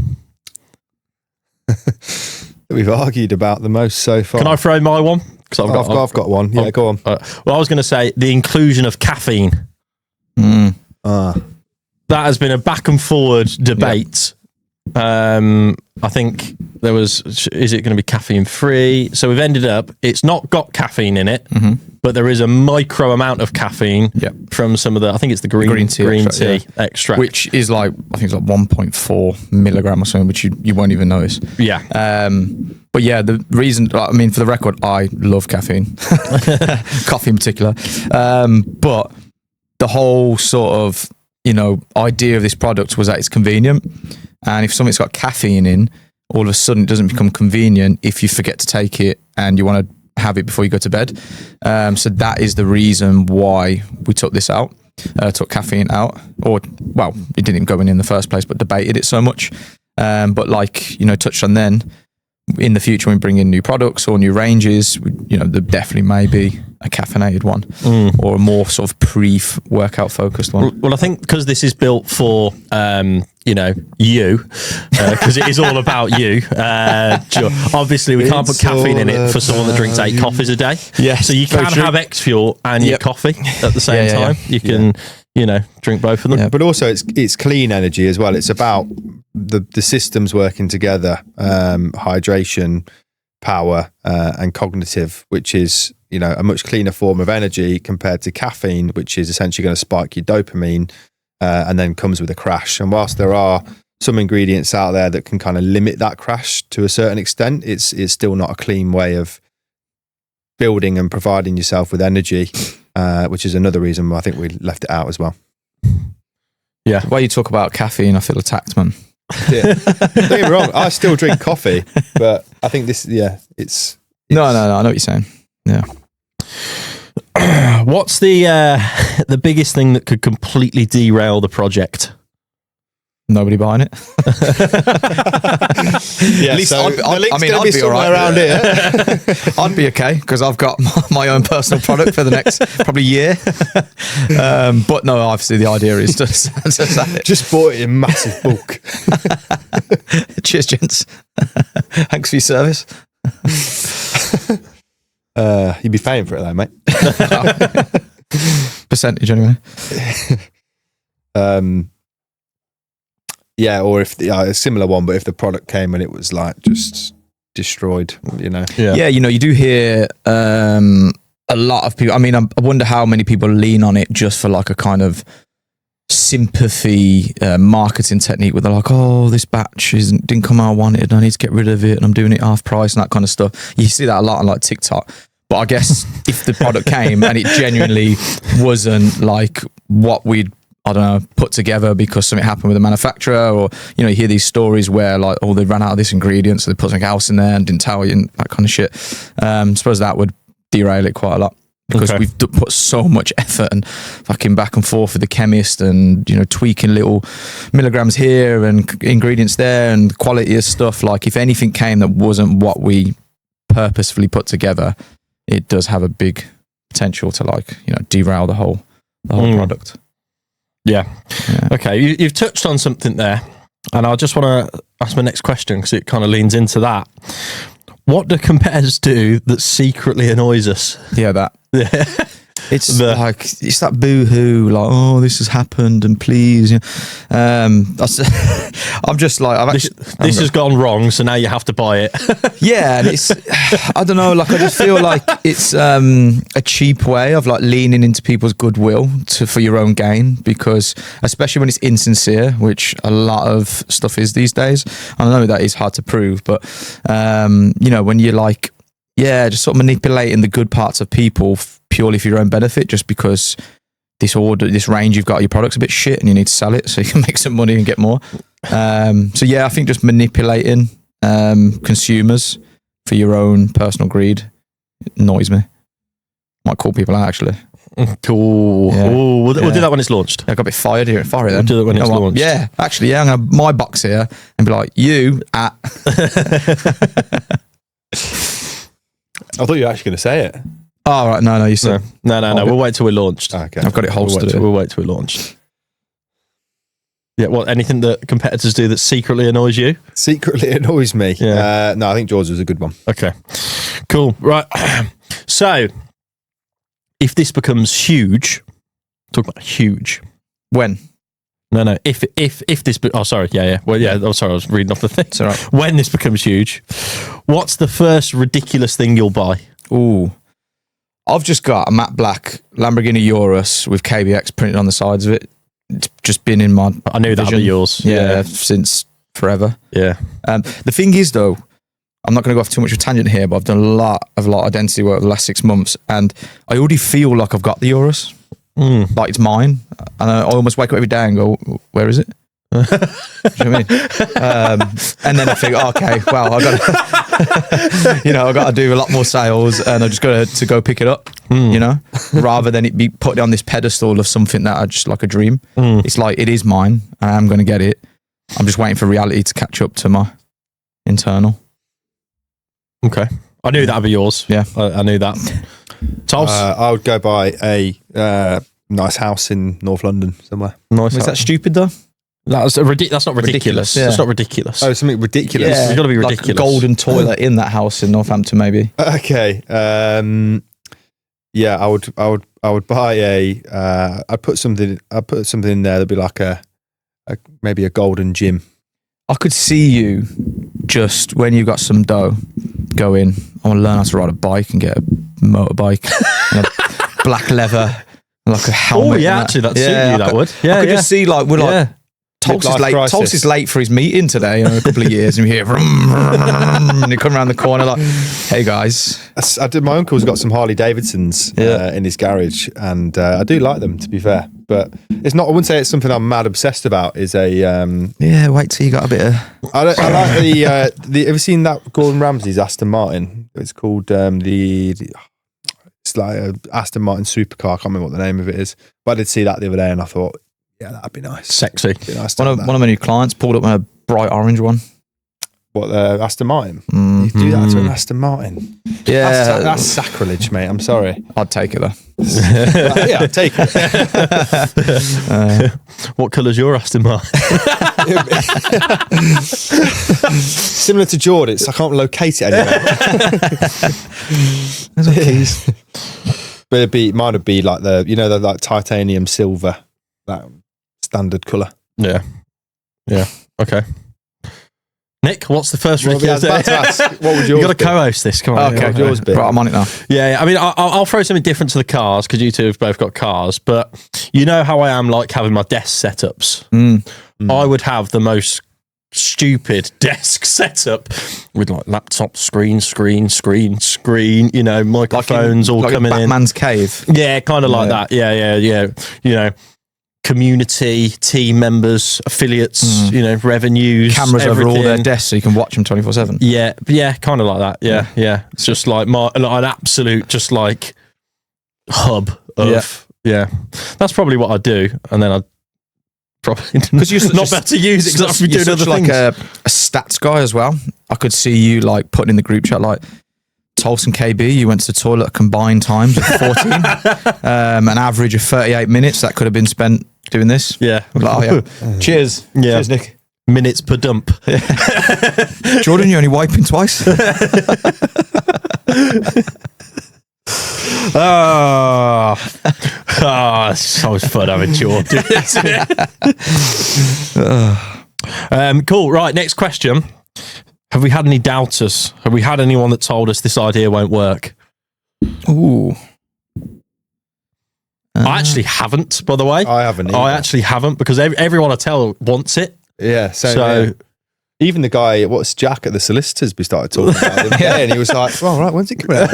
We've argued about the most so far. Can I throw my one? Because I've got one. Yeah, go on. Well, I was going to say the inclusion of caffeine. That has been a back and forward debate. Yeah. I think there was, is it going to be caffeine free? So we've ended up, it's not got caffeine in it, but there is a micro amount of caffeine from some of the, I think it's the green tea extract. Which is like, I think it's like 1.4 milligram or something, which you won't even notice. Yeah. But yeah, the reason, I mean, for the record, I love caffeine, coffee in particular. But the whole sort of, you know, idea of this product was that it's convenient. And if something's got caffeine in, all of a sudden it doesn't become convenient if you forget to take it and you want to have it before you go to bed. So that is the reason why we took this out, took caffeine out, or, well, it didn't even go in the first place, but debated it so much. But like, you know, touched on then, in the future when we bring in new products or new ranges, you know, there definitely may be a caffeinated one or a more sort of pre-workout focused one. Well, I think because this is built for, you know, you, because it is all about you. Obviously, we can't put caffeine in it for someone that drinks 8 coffees a day. Yeah, so you can have X Fuel and your coffee at the same time. You can, you know, drink both of them. Yeah, but also it's clean energy as well. It's about the systems working together, hydration, power, and cognitive, which is, you know, a much cleaner form of energy compared to caffeine, which is essentially going to spike your dopamine and then comes with a crash. And whilst there are some ingredients out there that can kind of limit that crash to a certain extent, it's still not a clean way of building and providing yourself with energy, which is another reason why I think we left it out as well. Yeah. The way you talk about caffeine, I feel attacked, man. Yeah. Don't get me wrong, I still drink coffee, but I think this, it's No, I know what you're saying. Yeah. What's the biggest thing that could completely derail the project? Nobody buying it. Yeah, at least so I'd be all right around here. I'd be okay because I've got my own personal product for the next probably year. But no, obviously the idea is to sell it. Just bought it in massive bulk. Cheers, gents. Thanks for your service. You'd be paying for it though, mate. Percentage anyway. Yeah, or if a similar one, but if the product came and it was like just destroyed, you know. Yeah, you know, you do hear a lot of people. I mean, I wonder how many people lean on it just for like a kind of sympathy marketing technique where they're like, oh, this batch didn't come out I wanted, I need to get rid of it and I'm doing it half price and that kind of stuff. You see that a lot on like TikTok. But I guess if the product came and it genuinely wasn't like what we'd, I don't know, put together because something happened with the manufacturer, or, you know, you hear these stories where like, oh, they ran out of this ingredient, so they put something else in there and didn't tell you and that kind of shit. I suppose that would derail it quite a lot, because we've put so much effort and fucking back and forth with the chemist, and, you know, tweaking little milligrams here and ingredients there and quality of stuff. Like, if anything came that wasn't what we purposefully put together, it does have a big potential to, like, you know, derail the whole product. Yeah. Okay. You've touched on something there, and I just want to ask my next question because it kind of leans into that. What do competitors do that secretly annoys us? Yeah, that. It's like, it's that boo-hoo, like, oh, this has happened and please. I'm just like, this has gone wrong, so now you have to buy it. Yeah, and it's, I don't know, like, I just feel like it's a cheap way of like leaning into people's goodwill for your own gain, because especially when it's insincere, which a lot of stuff is these days. I know that is hard to prove, but you know, when you're like, yeah, just sort of manipulating the good parts of people purely for your own benefit, just because this range you've got of your product's a bit shit and you need to sell it so you can make some money and get more. So yeah, I think just manipulating consumers for your own personal greed annoys me. Might call people out, actually. Cool. Yeah. Ooh, we'll do that when it's launched. I got a bit fired here. Fire it then. We'll do that when it's launched. Yeah, actually, yeah. I'm going to my box here and be like, you at. I thought you were actually going to say it. Oh, right. No, you said. No. We'll wait till we're launched. Okay. I've got it holstered. We'll wait till we're launched. Yeah, anything that competitors do that secretly annoys you? Secretly annoys me. Yeah. No, I think George was a good one. Okay. Cool. Right. So, if this becomes huge, talk about huge. When? No. If this, oh, sorry. Yeah. Well, yeah. Oh, sorry. I was reading off the thing. It's all right. When this becomes huge, what's the first ridiculous thing you'll buy? Ooh. I've just got a matte black Lamborghini Urus with KBX printed on the sides of it. It's just been in my I knew that'd be yours. Yeah, since forever. Yeah. The thing is, though, I'm not going to go off too much of a tangent here, but I've done a lot of identity work the last 6 months, and I already feel like I've got the Urus. Like it's mine. And I almost wake up every day and go, where is it? Do you know what I mean? And then I think, okay, well, I got to, you know, I got to do a lot more sales, and I just got to go pick it up, you know, rather than it be put on this pedestal of something that I just like a dream. It's like, it is mine. I am going to get it. I'm just waiting for reality to catch up to my internal. Okay. I knew that'd be yours. Yeah. I knew that. Toss? I would go buy a nice house in North London somewhere. Nice. Is that stupid though? That's not ridiculous. Yeah. That's not ridiculous. Oh, something ridiculous. It's got to be ridiculous. Like a golden toilet in that house in Northampton, maybe. Okay. Yeah, I would buy I'd put something in there that'd be like maybe a golden gym. I could see you just when you've got some dough go in, I want to learn how to ride a bike and get a motorbike and a black leather, like a helmet. Oh yeah, actually that suit you, that would. Yeah, I could just see like we're like Tulsi's is late for his meeting today in a couple of years, and you hear vroom, vroom, and you come around the corner like, hey guys. My uncle's got some Harley Davidsons in his garage, and I do like them, to be fair, but it's not, I wouldn't say it's something I'm mad obsessed about. Is wait till you got a bit of I like the have you seen that Gordon Ramsay's Aston Martin? It's called it's like a Aston Martin supercar. I can't remember what the name of it is, but I did see that the other day and I thought, yeah, that'd be nice. Sexy. Be nice one of my new clients pulled up a bright orange one. What, Aston Martin? You do that to an Aston Martin? Yeah, that's sacrilege, mate. I'm sorry. I'd take it though. Yeah, I'd take it. What colour's your Aston Martin? Similar to Jordan, I can't locate it anywhere. There's my keys. But mine would be like the like titanium silver, that standard colour. Yeah. Okay. Nick, what's the first What would yours you got to co-host this. Come on. Okay. What would yours be? Right, I'm on it now. Yeah, I mean, I'll throw something different to the cars because you two have both got cars. But you know how I am like having my desk setups. I would have the most stupid desk setup with like laptop screen, you know, microphones all like coming in. Batman's cave. Yeah, kind of like that. Yeah. You know, community, team members, affiliates, you know, revenues, Cameras everything. over all their desks so you can watch them 24/7. Yeah, kind of like that. Yeah. It's just like an absolute, just like hub of That's probably what I'd do, and then I'd probably because you're not better to use it because I'd be doing other things. Like a stats guy as well. I could see you like putting in the group chat like Tolson KB, you went to the toilet at combined times of 14, an average of 38 minutes that could have been spent doing this. Yeah. Like, oh, yeah. Cheers. Yeah. Cheers, Nick. Minutes per dump. Jordan, you're only wiping twice. It's so fun having Jordan. Cool. Right. Next question. Have we had any doubters? Have we had anyone that told us this idea won't work? Ooh. I actually haven't, by the way. I haven't either. I actually haven't because everyone I tell wants it. Yeah. So yeah. Even the guy, what's Jack at the solicitors, we started talking about the other day, and he was like, "Well, right, when's it coming out?"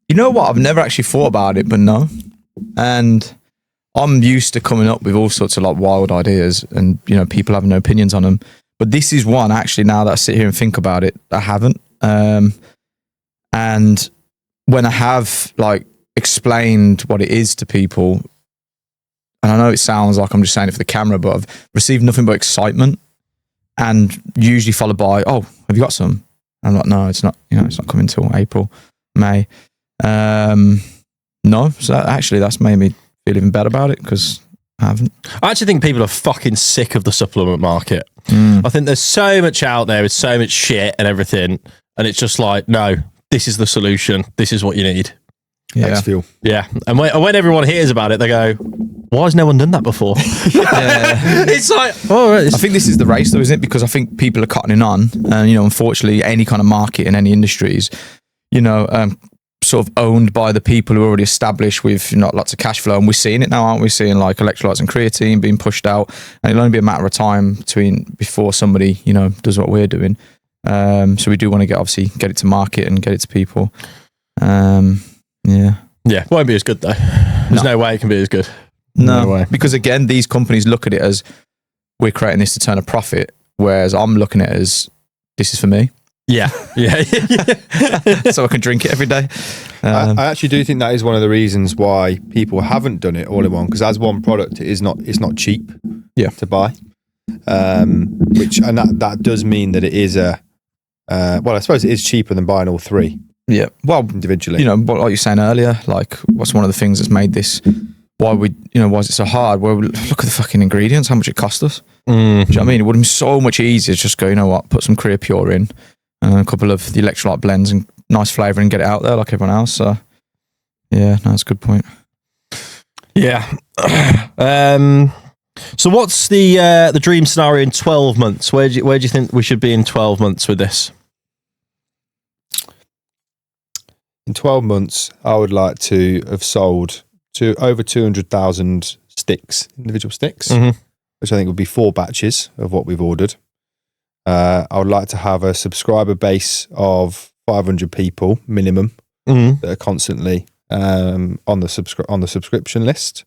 You know what? I've never actually thought about it, but no. And I'm used to coming up with all sorts of like wild ideas, and you know, people having no opinions on them. But this is one actually. Now that I sit here and think about it, I haven't. And when I have like explained what it is to people. And I know it sounds like I'm just saying it for the camera, but I've received nothing but excitement, and usually followed by, "Oh, have you got some?" And I'm like, "No, it's not. You know, it's not coming till April, May." No, so actually, that's made me feel even better about it because I haven't. I actually think people are fucking sick of the supplement market. I think there's so much out there with so much shit and everything, and it's just like, no, this is the solution. This is what you need. Yeah. X-Fuel. Yeah, and when everyone hears about it, they go, "Why has no one done that before?" It's like, I think this is the race, though, isn't it? Because I think people are cottoning on, and you know, unfortunately, any kind of market in any industries, you know, sort of owned by the people who are already established with, you know, lots of cash flow, and we're seeing it now, aren't we? Seeing like electrolytes and creatine being pushed out, and it'll only be a matter of time before somebody, you know, does what we're doing. So we do want to get it to market and get it to people. Yeah, won't be as good though. There's no way it can be as good. No way. Because again, these companies look at it as we're creating this to turn a profit, whereas I'm looking at it as this is for me. Yeah. So I can drink it every day. I actually do think that is one of the reasons why people haven't done it all in one, because as one product, it's not cheap to buy. That does mean that it is I suppose it is cheaper than buying all three. Yeah, well, individually, you know, like you were saying earlier, like what's one of the things that's made this? Why is it so hard? Well, look at the fucking ingredients, how much it cost us. Do you know what I mean? It would have been so much easier to just go, you know what, put some Korea Pure in, and a couple of the electrolyte blends and nice flavour and get it out there like everyone else. So, yeah, no, that's a good point. Yeah. So what's the dream scenario in 12 months? Where do you think we should be in 12 months with this? In 12 months, I would like to have sold to over 200,000 individual sticks, which I think would be 4 batches of what we've ordered. I would like to have a subscriber base of 500 people minimum that are constantly on the subscription list,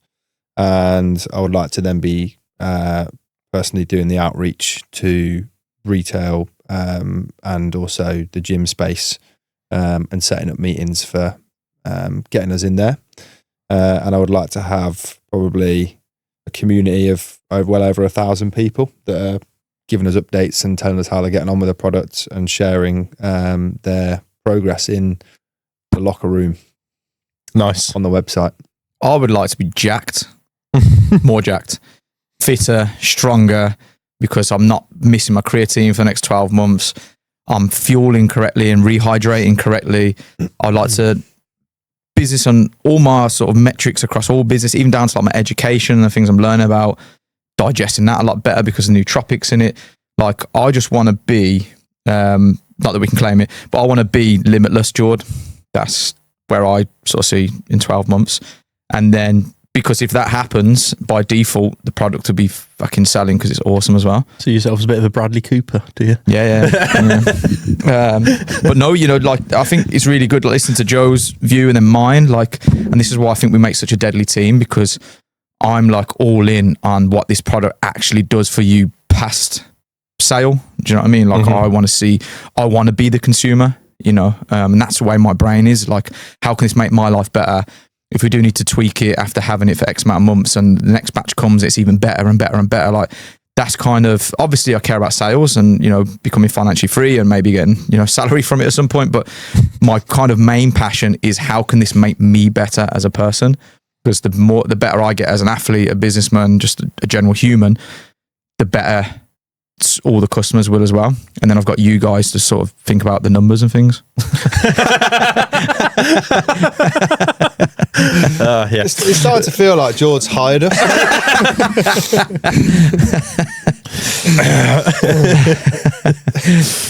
and I would like to then be personally doing the outreach to retail and also the gym space. And setting up meetings for getting us in there. And I would like to have probably a community of well over 1,000 people that are giving us updates and telling us how they're getting on with the product and sharing their progress in the locker room. Nice. On the website. I would like to be jacked, more jacked, fitter, stronger, because I'm not missing my creatine for the next 12 months. I'm fueling correctly and rehydrating correctly. I'd like to business on all my sort of metrics across all business, even down to like my education and the things I'm learning about, digesting that a lot better because of nootropics in it. Like, I just want to be, not that we can claim it, but I want to be limitless, Jord. That's where I sort of see in 12 months. And then because if that happens, by default, the product will be fucking selling because it's awesome as well. See yourself as a bit of a Bradley Cooper, do you? Yeah. But no, like, I think it's really good listening to Joe's view and then mine. Like, and this is why I think we make such a deadly team, because I'm like all in on what this product actually does for you past sale. Do you know what I mean? Like, I want to be the consumer, and that's the way my brain is. Like, how can this make my life better? If we do need to tweak it after having it for X amount of months and the next batch comes, it's even better and better and better. Like, that's kind of, obviously I care about sales and, becoming financially free and maybe getting, salary from it at some point. But my kind of main passion is how can this make me better as a person? Because the better I get as an athlete, a businessman, just a general human, the better all the customers will as well. And then I've got you guys to sort of think about the numbers and things. Yeah. It's starting to feel like George hired us.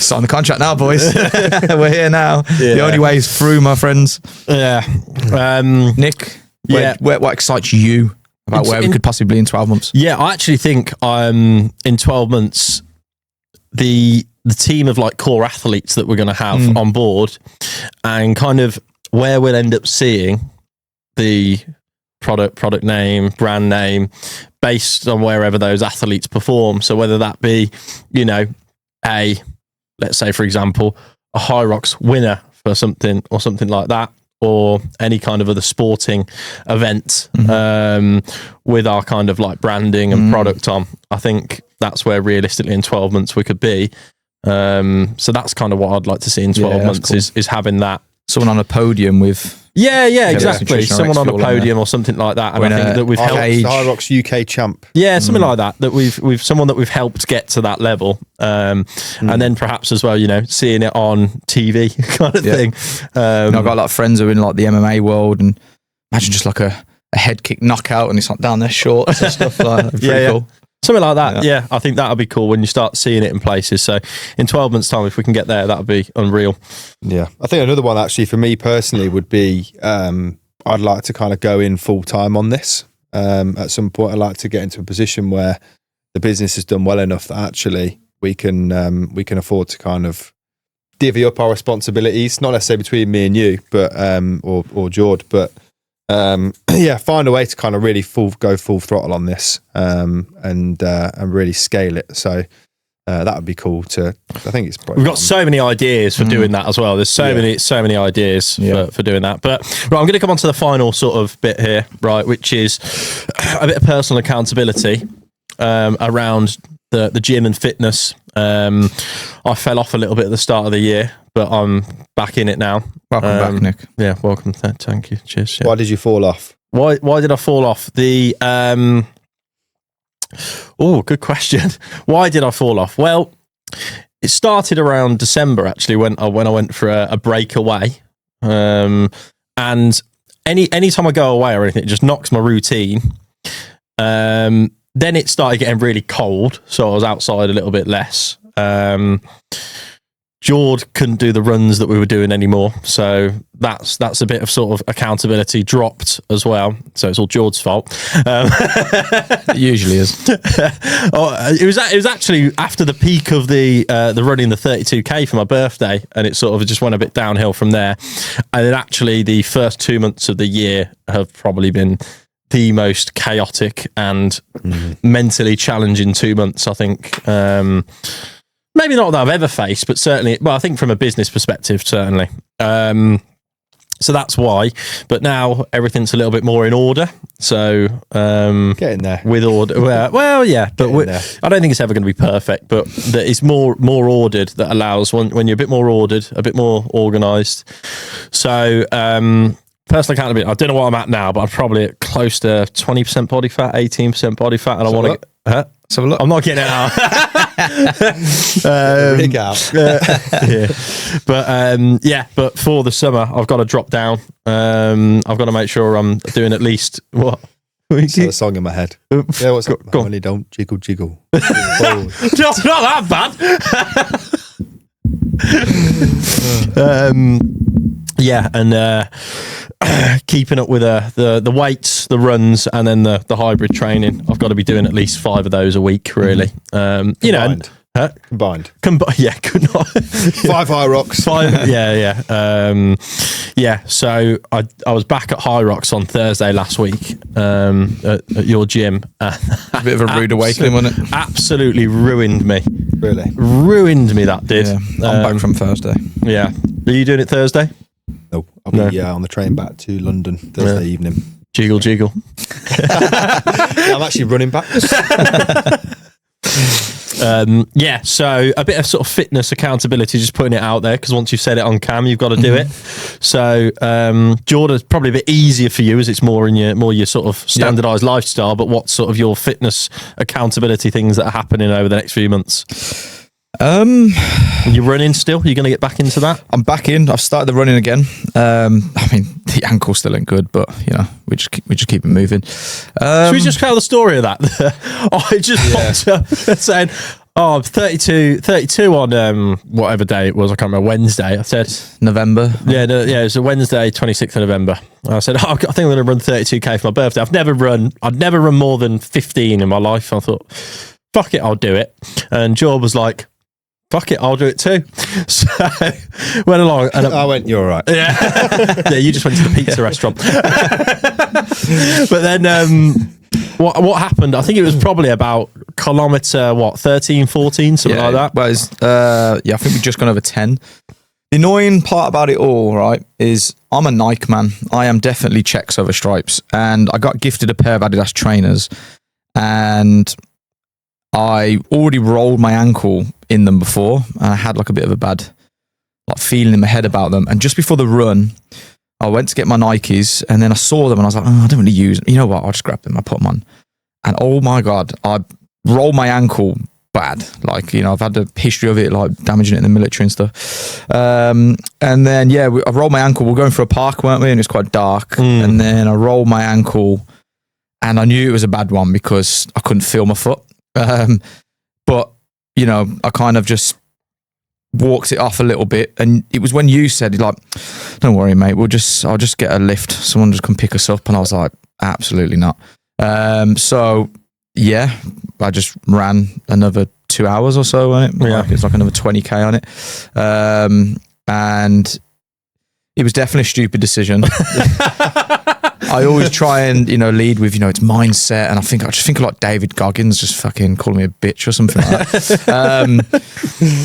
Sign the contract now, boys. We're here now. Yeah. The only way is through, my friends. Yeah. Nick, what excites you about where we could possibly be in 12 months? Yeah, I actually think in 12 months, the team of like core athletes that we're going to have on board, and kind of where we'll end up seeing the product name, brand name, based on wherever those athletes perform. So whether that be, let's say, for example, a High Rocks winner for something or something like that, or any kind of other sporting event with our kind of like branding and product on. I think that's where realistically in 12 months we could be. So that's kind of what I'd like to see in 12 months, cool. is having that. Someone on a podium with... Yeah, exactly. Someone on a podium or something like that. And I think that we've helped... High Rocks UK champ. Yeah, something like that. That we've someone that we've helped get to that level. And then perhaps as well, seeing it on TV kind of thing. I've got a lot of friends who are in like the MMA world, and imagine just like a head kick knockout and it's like down their shorts and stuff like that. Pretty cool. Something like that. Yeah, I think that'll be cool when you start seeing it in places. So in 12 months' time, if we can get there, that'll be unreal. Yeah. I think another one actually for me personally would be I'd like to kind of go in full time on this. At some point, I'd like to get into a position where the business has done well enough that actually we can afford to kind of divvy up our responsibilities, not necessarily between me and you, but or George, but find a way to kind of really go full throttle on this and really scale it. So that would be cool to. I think it's probably we've got so many ideas for doing that as well. There's so many ideas for doing that. But right, I'm going to come on to the final sort of bit here, right, which is a bit of personal accountability around the gym and fitness. I fell off a little bit at the start of the year, but I'm back in it now. Welcome back, Nick. Yeah, welcome. Thank you. Cheers. Why did you fall off? Why did I fall off? Good question. Why did I fall off? Well, it started around December actually when I went for a break away. And any time I go away or anything, it just knocks my routine. Then it started getting really cold, so I was outside a little bit less. George couldn't do the runs that we were doing anymore, so that's a bit of sort of accountability dropped as well. So it's all George's fault. It usually is. It was actually after the peak of the running the 32k for my birthday, and it sort of just went a bit downhill from there. And then actually the first 2 months of the year have probably been the most chaotic and mentally challenging 2 months, I think. Maybe not that I've ever faced, but certainly, well, I think from a business perspective, certainly. So that's why. But now everything's a little bit more in order. So getting there with order. Well, yeah, but I don't think it's ever going to be perfect. But that it's more ordered. That allows when you're a bit more ordered, a bit more organised. So personal accountability. I don't know what I'm at now, but I'm probably at close to 20% body fat, 18% body fat, and I want to. So look, I'm not getting it out. Rig out. But for the summer, I've got to drop down. I've got to make sure I'm doing at least what. It's a song in my head. Yeah, what's up? Only don't jiggle, jiggle. not that bad. keeping up with the weights, the runs, and then the hybrid training. I've got to be doing at least 5 of those a week, really. You know, and, Combined. Yeah, could not. 5 high rocks. 5, yeah. So I was back at High Rocks on Thursday last week at your gym. A bit of a rude awakening, wasn't it? Absolutely ruined me. Really? Ruined me, that did. Yeah, I'm back from Thursday. Yeah. Are you doing it Thursday? No, I'll be on the train back to London Thursday evening. Jiggle. I'm actually running back. So a bit of sort of fitness accountability, just putting it out there, because once you've said it on cam, you've got to do it. So Jordan's probably a bit easier for you, as it's more in your sort of standardized lifestyle. But what's sort of your fitness accountability things that are happening over the next few months? You're running still? You're going to get back into that? I'm back in. I've started the running again. I mean, the ankle still ain't good, but you know, we just keep it moving. Should we just tell the story of that? I just popped up saying, "Oh, I'm 32 on whatever day it was. I can't remember. Wednesday." I said November. Yeah, it was a Wednesday, 26th of November. I said, "Oh, I think I'm going to run 32k for my birthday." I'd never run more than 15 in my life. I thought, fuck it, I'll do it. And Job was like, fuck it, I'll do it too. So went along, and I went, "You're all right." Yeah, you just went to the pizza restaurant. But then what happened? I think it was probably about kilometre 13, 14, something like that. Well, I think we've just gone over 10. The annoying part about it all, right, is I'm a Nike man. I am definitely checks over stripes, and I got gifted a pair of Adidas trainers, and I already rolled my ankle in them before, and I had like a bit of a bad feeling in my head about them. And just before the run, I went to get my Nikes, and then I saw them, and I was like, I don't really use them. You know what? I'll just grab them. I put them on, and oh my god, I rolled my ankle bad. Like, you know, I've had a history of it, like damaging it in the military and stuff. And then I rolled my ankle. We were going for a park, weren't we? And it's quite dark. And then I rolled my ankle, and I knew it was a bad one because I couldn't feel my foot. But you know, I kind of just walked it off a little bit, and it was when you said, like, "Don't worry, mate, I'll just get a lift. Someone just come pick us up." And I was like, absolutely not. So yeah, I just ran another 2 hours or so on it. Yeah. It's like another 20k on it. And it was definitely a stupid decision. I always try and, you know, lead with, you know, it's mindset. And I just think of like David Goggins just fucking calling me a bitch or something like that.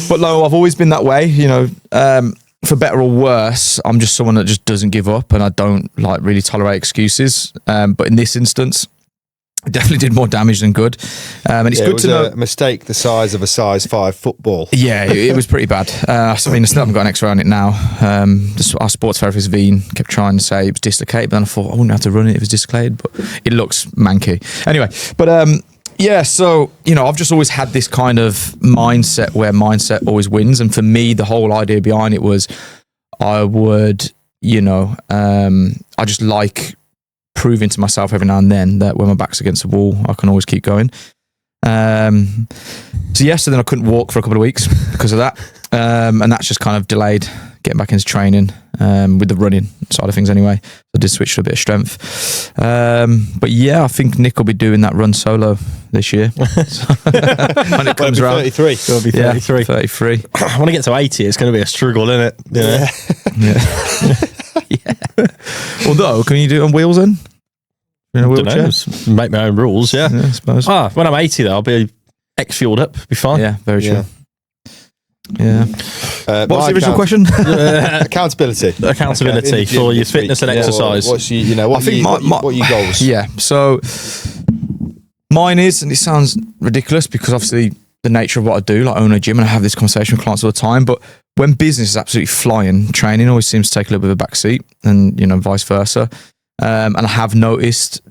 But no, I've always been that way, you know, for better or worse. I'm just someone that just doesn't give up, and I don't like really tolerate excuses. But in this instance, it definitely did more damage than good. And it's good to know. A mistake the size of a size 5 football. Yeah, it was pretty bad. I mean, I still haven't got an X-ray on it now. Our sports therapist, Veen, kept trying to say it was dislocated, but then I thought I wouldn't have to run it if it was dislocated, but it looks manky. Anyway, but yeah, so, you know, I've just always had this kind of mindset where mindset always wins. And for me, the whole idea behind it was I would, you know, I just like proving to myself every now and then that when my back's against the wall, I can always keep going. So then I couldn't walk for a couple of weeks because of that. And that's just kind of delayed getting back into training with the running side of things anyway. So I did switch to a bit of strength. But yeah, I think Nick will be doing that run solo this year. When it comes around. 33. It'll be 33. Yeah, 33. When I get to 80, it's going to be a struggle, isn't it? Yeah. Although, can you do it on wheels then? In a wheelchair? Just make my own rules, yeah. I suppose. When I'm 80, though, I'll be X-fueled up, be fine. Yeah, very true. Yeah. What's the original question? Accountability for your fitness and exercise. What are your goals? Yeah, so mine is, and it sounds ridiculous because obviously the nature of what I do, like own a gym, and I have this conversation with clients all the time, but when business is absolutely flying, training always seems to take a little bit of a back seat, and, you know, vice versa. And I have noticed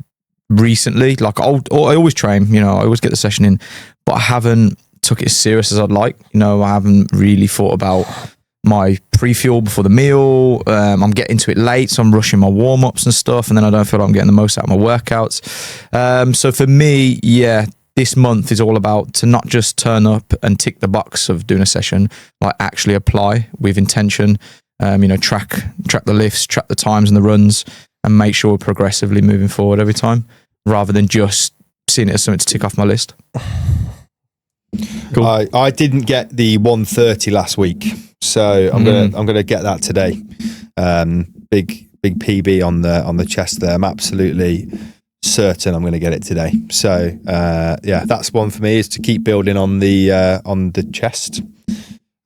recently, like I always train, you know, I always get the session in, but I haven't took it as serious as I'd like. You know, I haven't really thought about my pre-fuel before the meal. I'm getting to it late, so I'm rushing my warm-ups and stuff, and then I don't feel like I'm getting the most out of my workouts. So for me, yeah, this month is all about to not just turn up and tick the box of doing a session, like actually apply with intention, track the lifts, track the times and the runs, and make sure we're progressively moving forward every time, rather than just seeing it as something to tick off my list. Cool. I didn't get the 130 last week, so I'm gonna get that today. Big PB on the chest there. I'm absolutely certain I'm going to get it today. So that's one for me, is to keep building on the chest.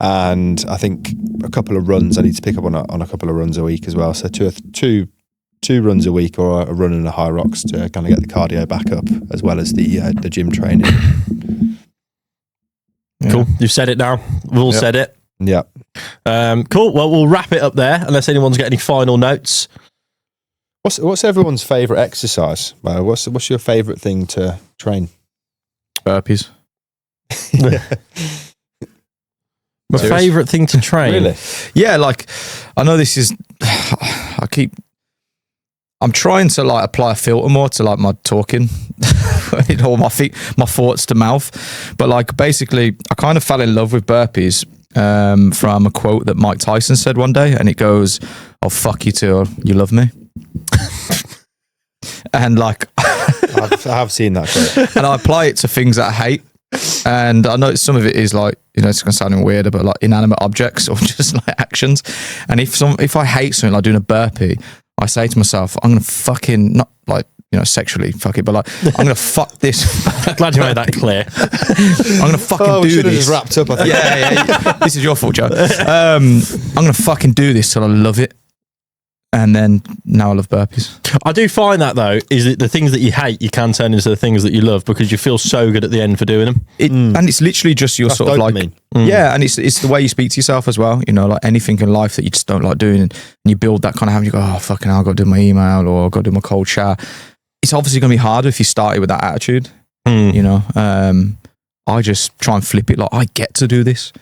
And I think a couple of runs, I need to pick up on a couple of runs a week as well. So two runs a week, or a run and a high rocks, to kind of get the cardio back up, as well as the gym training. Yeah. Cool. You've said it now. We've all said it. Yeah. Cool. Well, we'll wrap it up there, unless anyone's got any final notes. What's everyone's favourite exercise? What's your favourite thing to train? Burpees. My favourite thing to train. Really? Yeah, like, I know this is, I'm trying to like apply a filter more to like my talking, all my thoughts to mouth. But like, basically, I kind of fell in love with burpees from a quote that Mike Tyson said one day, and it goes, "Oh, fuck you too, you love me." And like, I have seen that quote. And I apply it to things that I hate. And I know some of it is like, it's going to sound weird, but like inanimate objects or just like actions. And if I hate something like doing a burpee, I say to myself, I'm going to fucking, not like, sexually fuck it, but like, I'm going to fuck this. Glad you made that clear. I'm going to fucking do should have this. just wrapped up, I think. Yeah. This is your fault, Joe. I'm going to fucking do this till I love it. And then now I love burpees. I do find that though, is that the things that you hate, you can turn into the things that you love, because you feel so good at the end for doing them. And it's literally just your That's sort of like, dopamine. yeah, and it's the way you speak to yourself as well. Like anything in life that you just don't like doing, and you build that kind of habit. You go, oh fucking hell, I've got to do my email, or I've got to do my cold shower. It's obviously going to be harder if you started with that attitude. I just try and flip it like, I get to do this.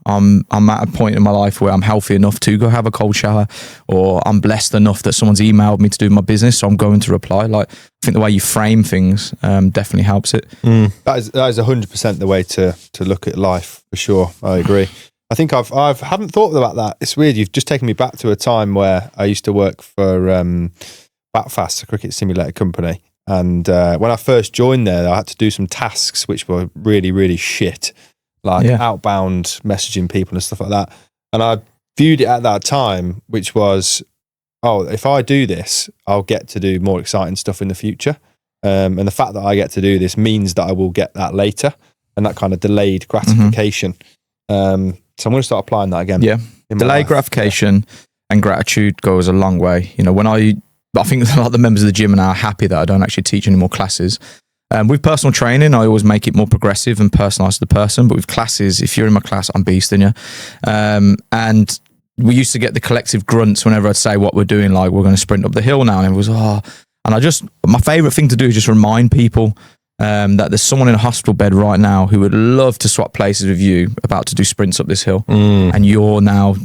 I'm at a point in my life where I'm healthy enough to go have a cold shower, or I'm blessed enough that someone's emailed me to do my business, so I'm going to reply. Like, I think the way you frame things definitely helps it. That is 100% the way to look at life, for sure. I agree. I think I haven't thought about that. It's weird. You've just taken me back to a time where I used to work for Batfast, a cricket simulator company. And when I first joined there, I had to do some tasks which were really, really shit. Like outbound messaging people and stuff like that. And I viewed it at that time, which was, if I do this, I'll get to do more exciting stuff in the future. And the fact that I get to do this means that I will get that later, and that kind of delayed gratification. So I'm going to start applying that again. Yeah. Delayed gratification and gratitude goes a long way. When I think a lot of the members of the gym are now happy that I don't actually teach any more classes. With personal training, I always make it more progressive and personalised to the person. But with classes, if you're in my class, I'm beasting you. And we used to get the collective grunts whenever I'd say what we're doing, like we're going to sprint up the hill now. And it was, and my favourite thing to do is just remind people that there's someone in a hospital bed right now who would love to swap places with you, about to do sprints up this hill. And you're now,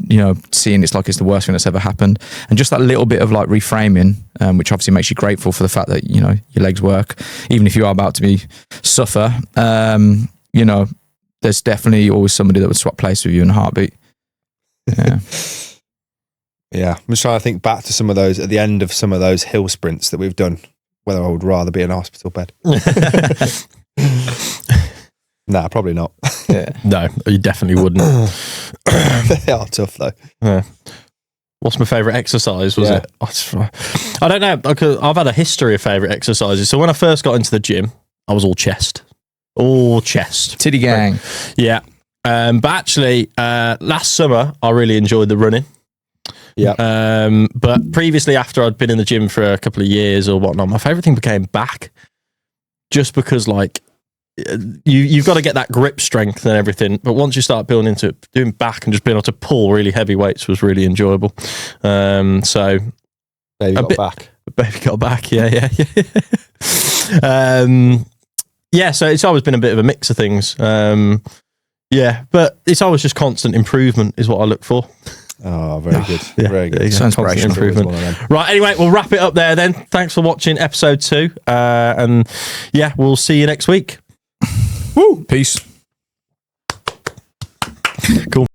seeing it's like it's the worst thing that's ever happened. And just that little bit of like reframing, which obviously makes you grateful for the fact that, your legs work, even if you are about to suffer, there's definitely always somebody that would swap places with you in a heartbeat. Yeah. Yeah. I'm just trying to think back to some of those, at the end of some of those hill sprints that we've done, whether I would rather be in a hospital bed. Nah, probably not. Yeah. No, you definitely wouldn't. They are tough though. Yeah. What's my favourite exercise? Was it? I don't know. I've had a history of favourite exercises. So when I first got into the gym, I was all chest. Titty gang. Yeah. But actually, last summer, I really enjoyed the running. Yeah. But previously, after I'd been in the gym for a couple of years or whatnot, my favourite thing became back. Just because, like, you've got to get that grip strength and everything. But once you start building into it, doing back and just being able to pull really heavy weights was really enjoyable. So Baby got back. Baby got back. Yeah. So it's always been a bit of a mix of things. But it's always just constant improvement is what I look for. Oh, very good. Yeah, very good. Sounds constant improvement. Right, anyway, we'll wrap it up there then. Thanks for watching episode 2. And yeah, we'll see you next week. Woo! Peace. Cool.